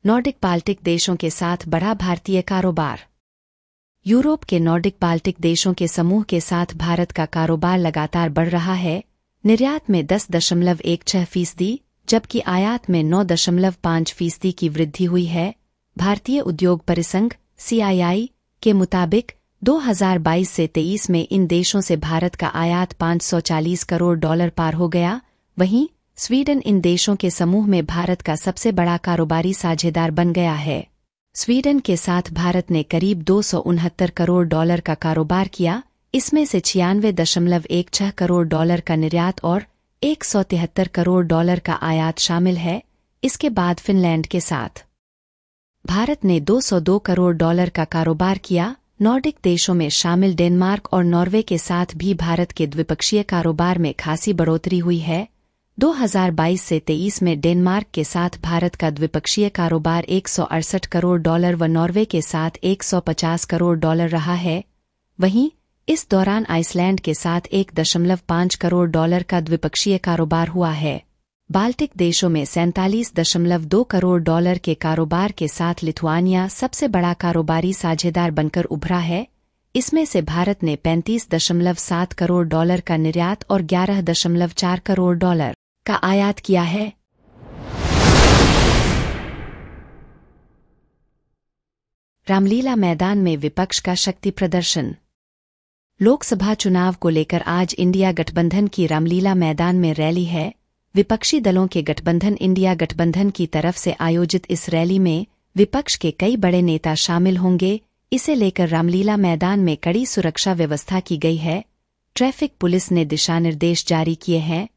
Nordic Baltic देशों के साथ बढ़ा भारतीय कारोबार। यूरोप के नॉर्डिक बाल्टिक देशों के समूह के साथ भारत का कारोबार लगातार बढ़ रहा है। निर्यात में 10.16%, जबकि आयात में 9.5% की वृद्धि हुई है। भारतीय उद्योग परिसंघ CII के मुताबिक 2022 से 23 में इन देशों से भारत का आयात $540 करोड़ पार हो गया। वहीं स्वीडन इन देशों के समूह में भारत का सबसे बड़ा कारोबारी साझेदार बन गया है। स्वीडन के साथ भारत ने करीब $269 करोड़ का कारोबार किया। इसमें से $96.16 करोड़ का निर्यात और $173 करोड़ का आयात शामिल है। इसके बाद फिनलैंड के साथ भारत ने $202 करोड़ का कारोबार किया। नॉर्डिक देशों में शामिल डेनमार्क और नॉर्वे के साथ भी भारत के द्विपक्षीय कारोबार में खासी बढ़ोतरी हुई है। 2022 से 23 में डेनमार्क के साथ भारत का द्विपक्षीय कारोबार $168 करोड़ व नॉर्वे के साथ $150 करोड़ रहा है। वहीं इस दौरान आइसलैंड के साथ $1.5 करोड़ का द्विपक्षीय कारोबार हुआ है। बाल्टिक देशों में $47.2 करोड़ के कारोबार के साथ लिथुआनिया सबसे बड़ा कारोबारी साझेदार बनकर उभरा है। इसमें से भारत ने $35.7 करोड़ का निर्यात और $11.4 करोड़ का आयात किया है। रामलीला मैदान में विपक्ष का शक्ति प्रदर्शन। लोकसभा चुनाव को लेकर आज इंडिया गठबंधन की रामलीला मैदान में रैली है। विपक्षी दलों के गठबंधन इंडिया गठबंधन की तरफ से आयोजित इस रैली में विपक्ष के कई बड़े नेता शामिल होंगे। इसे लेकर रामलीला मैदान में कड़ी सुरक्षा व्यवस्था की गई है। ट्रैफिक पुलिस ने दिशा निर्देश जारी किए हैं।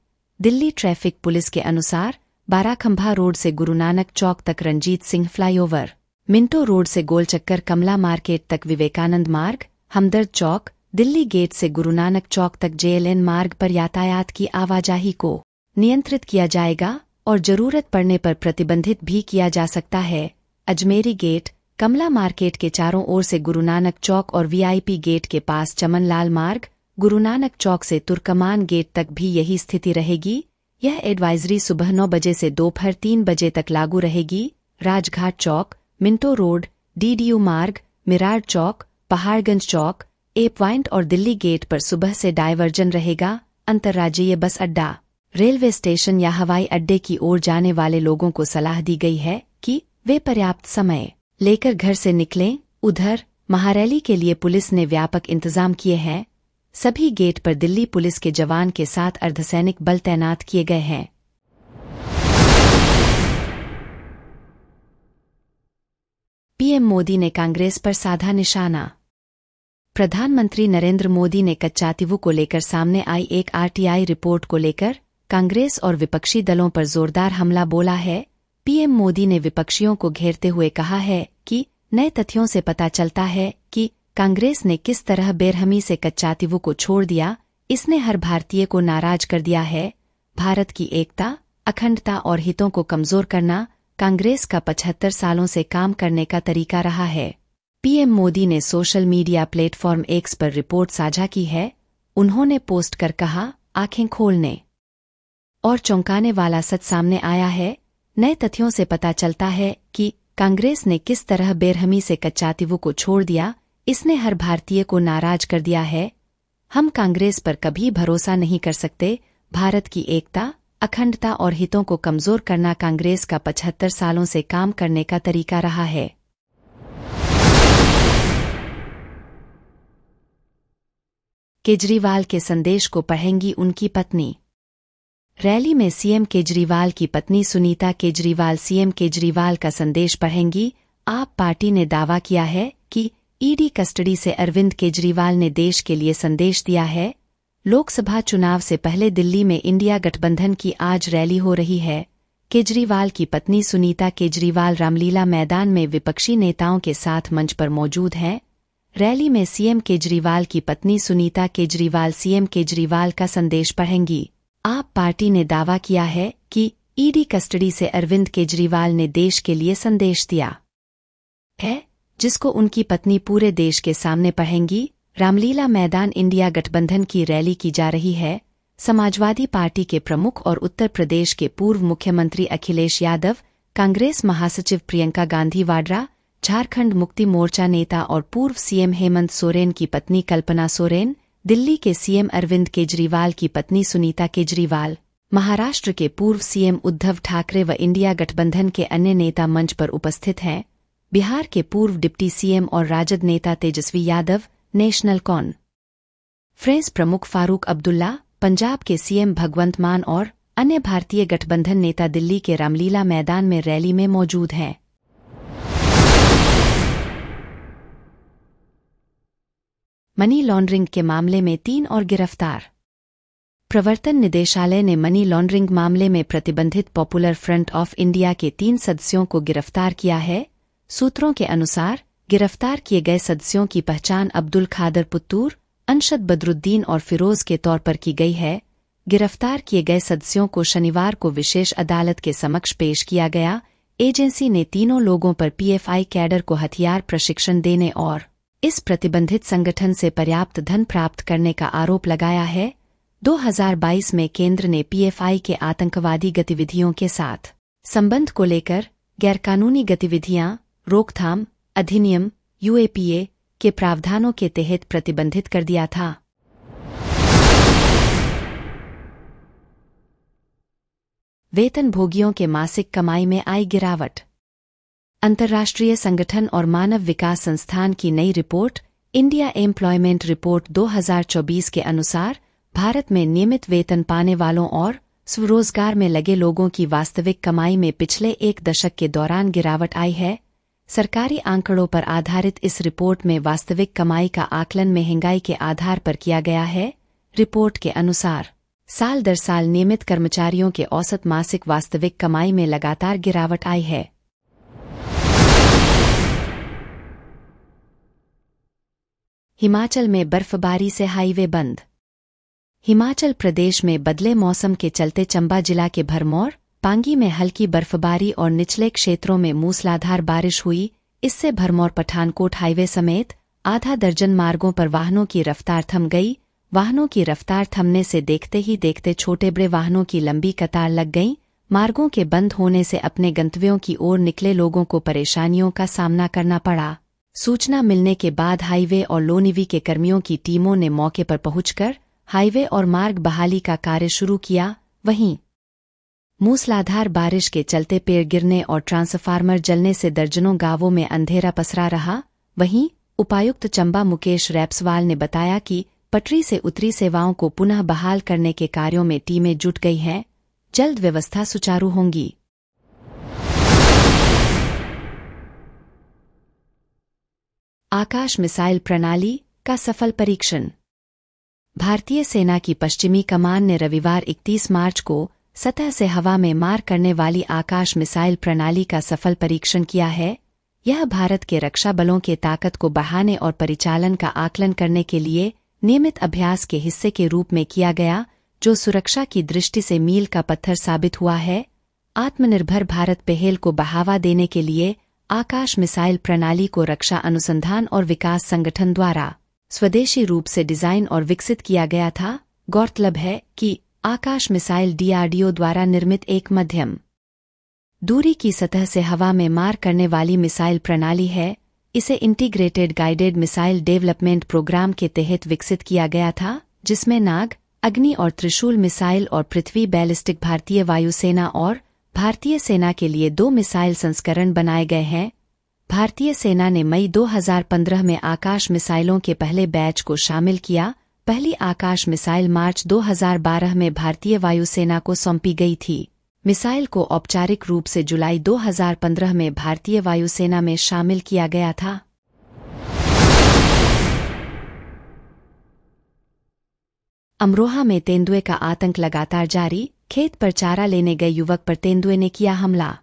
दिल्ली ट्रैफिक पुलिस के अनुसार बाराखंभा रोड से गुरु नानक चौक तक Ranjit Singh flyover, Minto road से गोलचक्कर कमला मार्केट तक विवेकानंद मार्ग, हमदर्द चौक, दिल्ली गेट से गुरु नानक चौक तक JLN मार्ग पर यातायात की आवाजाही को नियंत्रित किया जाएगा और जरूरत पड़ने पर प्रतिबंधित भी किया जा सकता है। अजमेरी गेट, कमला मार्केट के चारों ओर से गुरु नानक चौक और VIP गेट के पास चमन लाल मार्ग, गुरु नानक चौक से तुर्कमान गेट तक भी यही स्थिति रहेगी। यह एडवाइजरी सुबह 9 बजे से दोपहर 3 बजे तक लागू रहेगी। राजघाट चौक, मिंटो रोड, DDU मार्ग, मिरार चौक, पहाड़गंज चौक, ए पॉइंट और दिल्ली गेट पर सुबह से डायवर्जन रहेगा। अंतर्राज्यीय बस अड्डा, रेलवे स्टेशन या हवाई अड्डे की ओर जाने वाले लोगों को सलाह दी गई है कि वे पर्याप्त समय लेकर घर से निकलें। उधर महारैली के लिए पुलिस ने व्यापक इंतजाम किए हैं। सभी गेट पर दिल्ली पुलिस के जवान के साथ अर्धसैनिक बल तैनात किए गए हैं। PM मोदी ने कांग्रेस पर साधा निशाना। प्रधानमंत्री नरेंद्र मोदी ने कच्चातीवू को लेकर सामने आई एक RTI रिपोर्ट को लेकर कांग्रेस और विपक्षी दलों पर जोरदार हमला बोला है। PM मोदी ने विपक्षियों को घेरते हुए कहा है कि नए तथ्यों से पता चलता है कि कांग्रेस ने किस तरह बेरहमी से कच्चातीवू को छोड़ दिया। इसने हर भारतीय को नाराज कर दिया है। भारत की एकता, अखंडता और हितों को कमजोर करना कांग्रेस का 75 सालों से काम करने का तरीका रहा है। PM मोदी ने सोशल मीडिया प्लेटफॉर्म X पर रिपोर्ट साझा की है। उन्होंने पोस्ट कर कहा, आंखें खोलने और चौंकाने वाला सच सामने आया है। नए तथ्यों से पता चलता है कि कांग्रेस ने किस तरह बेरहमी से कच्चातीवू को छोड़ दिया। इसने हर भारतीय को नाराज कर दिया है। हम कांग्रेस पर कभी भरोसा नहीं कर सकते। भारत की एकता, अखंडता और हितों को कमजोर करना कांग्रेस का 75 सालों से काम करने का तरीका रहा है। केजरीवाल के संदेश को पढ़ेंगी उनकी पत्नी। रैली में CM केजरीवाल की पत्नी सुनीता केजरीवाल CM केजरीवाल का संदेश पढ़ेंगी। आप पार्टी ने दावा किया है कि ED कस्टडी से अरविंद केजरीवाल ने देश के लिए संदेश दिया है। लोकसभा चुनाव से पहले दिल्ली में इंडिया गठबंधन की आज रैली हो रही है। केजरीवाल की पत्नी सुनीता केजरीवाल रामलीला मैदान में विपक्षी नेताओं के साथ मंच पर मौजूद हैं। रैली में CM केजरीवाल की पत्नी सुनीता केजरीवाल CM केजरीवाल का संदेश पढ़ेंगी। आप पार्टी ने दावा किया है कि ED कस्टडी से अरविंद केजरीवाल ने देश के लिए संदेश दिया है, जिसको उनकी पत्नी पूरे देश के सामने पढ़ेंगी। रामलीला मैदान इंडिया गठबंधन की रैली की जा रही है। समाजवादी पार्टी के प्रमुख और उत्तर प्रदेश के पूर्व मुख्यमंत्री अखिलेश यादव, कांग्रेस महासचिव प्रियंका गांधी वाड्रा, झारखंड मुक्ति मोर्चा नेता और पूर्व सीएम हेमंत सोरेन की पत्नी कल्पना सोरेन, दिल्ली के सीएम अरविंद केजरीवाल की पत्नी सुनीता केजरीवाल, महाराष्ट्र के पूर्व सीएम उद्धव ठाकरे व इंडिया गठबंधन के अन्य नेता मंच पर उपस्थित हैं। बिहार के पूर्व डिप्टी सीएम और राजद नेता तेजस्वी यादव, नेशनल कॉन्फ्रेंस प्रमुख फारूक अब्दुल्ला, पंजाब के सीएम भगवंत मान और अन्य भारतीय गठबंधन नेता दिल्ली के रामलीला मैदान में रैली में मौजूद हैं। मनी लॉन्ड्रिंग के मामले में 3 और गिरफ्तार। प्रवर्तन निदेशालय ने मनी लॉन्ड्रिंग मामले में प्रतिबंधित पॉपुलर फ्रंट ऑफ इंडिया के 3 सदस्यों को गिरफ्तार किया है। सूत्रों के अनुसार गिरफ्तार किए गए सदस्यों की पहचान अब्दुल खादर पुत्तूर, अनशद बदरुद्दीन और फिरोज के तौर पर की गई है। गिरफ्तार किए गए सदस्यों को शनिवार को विशेष अदालत के समक्ष पेश किया गया। एजेंसी ने तीनों लोगों पर पीएफआई कैडर को हथियार प्रशिक्षण देने और इस प्रतिबंधित संगठन से पर्याप्त धन प्राप्त करने का आरोप लगाया है। 2022 में केंद्र ने पीएफआई के आतंकवादी गतिविधियों के साथ संबंध को लेकर गैरकानूनी गतिविधियां रोकथाम अधिनियम यूएपीए के प्रावधानों के तहत प्रतिबंधित कर दिया था। वेतनभोगियों के मासिक कमाई में आई गिरावट। अंतर्राष्ट्रीय संगठन और मानव विकास संस्थान की नई रिपोर्ट इंडिया एम्प्लॉयमेंट रिपोर्ट 2024 के अनुसार भारत में नियमित वेतन पाने वालों और स्वरोजगार में लगे लोगों की वास्तविक कमाई में पिछले 1 दशक के दौरान गिरावट आई है। सरकारी आंकड़ों पर आधारित इस रिपोर्ट में वास्तविक कमाई का आकलन महंगाई के आधार पर किया गया है। रिपोर्ट के अनुसार साल दर साल नियमित कर्मचारियों के औसत मासिक वास्तविक कमाई में लगातार गिरावट आई है। हिमाचल में बर्फबारी से हाईवे बंद। हिमाचल प्रदेश में बदले मौसम के चलते चंबा जिला के भरमौर, पांगी में हल्की बर्फबारी और निचले क्षेत्रों में मूसलाधार बारिश हुई। इससे भरमौर पठानकोट हाईवे समेत आधा दर्जन मार्गों पर वाहनों की रफ्तार थम गई। वाहनों की रफ्तार थमने से देखते ही देखते छोटे बड़े वाहनों की लंबी कतार लग गई। मार्गों के बंद होने से अपने गंतव्यों की ओर निकले लोगों को परेशानियों का सामना करना पड़ा। सूचना मिलने के बाद हाईवे और लोनिवी के कर्मियों की टीमों ने मौके पर पहुंचकर हाईवे और मार्ग बहाली का कार्य शुरू किया। वहीं मूसलाधार बारिश के चलते पेड़ गिरने और ट्रांसफार्मर जलने से दर्जनों गांवों में अंधेरा पसरा रहा। वहीं उपायुक्त चंबा मुकेश रैपसवाल ने बताया कि पटरी से उतरी सेवाओं को पुनः बहाल करने के कार्यों में टीमें जुट गई हैं। जल्द व्यवस्था सुचारू होंगी। आकाश मिसाइल प्रणाली का सफल परीक्षण। भारतीय सेना की पश्चिमी कमान ने रविवार 31 मार्च को सतह से हवा में मार करने वाली आकाश मिसाइल प्रणाली का सफल परीक्षण किया है। यह भारत के रक्षा बलों के ताकत को बढ़ाने और परिचालन का आकलन करने के लिए नियमित अभ्यास के हिस्से के रूप में किया गया, जो सुरक्षा की दृष्टि से मील का पत्थर साबित हुआ है। आत्मनिर्भर भारत पहल को बढ़ावा देने के लिए आकाश मिसाइल प्रणाली को रक्षा अनुसंधान और विकास संगठन द्वारा स्वदेशी रूप से डिजाइन और विकसित किया गया था। गौरतलब है कि आकाश मिसाइल डीआरडीओ द्वारा निर्मित एक मध्यम दूरी की सतह से हवा में मार करने वाली मिसाइल प्रणाली है। इसे integrated guided missile development programme के तहत विकसित किया गया था, जिसमें नाग, अग्नि और त्रिशूल मिसाइल और पृथ्वी बैलिस्टिक भारतीय वायुसेना और भारतीय सेना के लिए 2 मिसाइल संस्करण बनाए गए हैं। भारतीय सेना ने मई 2015 में आकाश मिसाइलों के पहले बैच को शामिल किया। पहली आकाश मिसाइल मार्च 2012 में भारतीय वायुसेना को सौंपी गई थी। मिसाइल को औपचारिक रूप से जुलाई 2015 में भारतीय वायुसेना में शामिल किया गया था। अमरोहा में तेंदुए का आतंक लगातार जारी। खेत पर चारा लेने गए युवक पर तेंदुए ने किया हमला।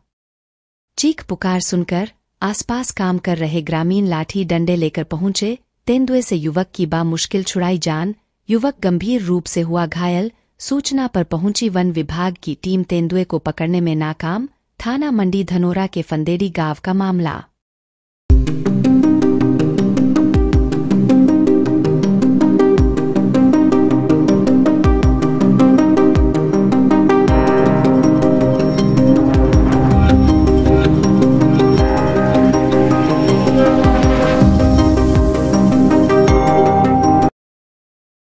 चीख पुकार सुनकर आसपास काम कर रहे ग्रामीण लाठी डंडे लेकर पहुंचे। तेंदुए से युवक की बामुश्किल छुड़ाई जान। युवक गंभीर रूप से हुआ घायल। सूचना पर पहुंची वन विभाग की टीम तेंदुए को पकड़ने में नाकाम। थाना मंडी धनोरा के फंदेड़ी गांव का मामला।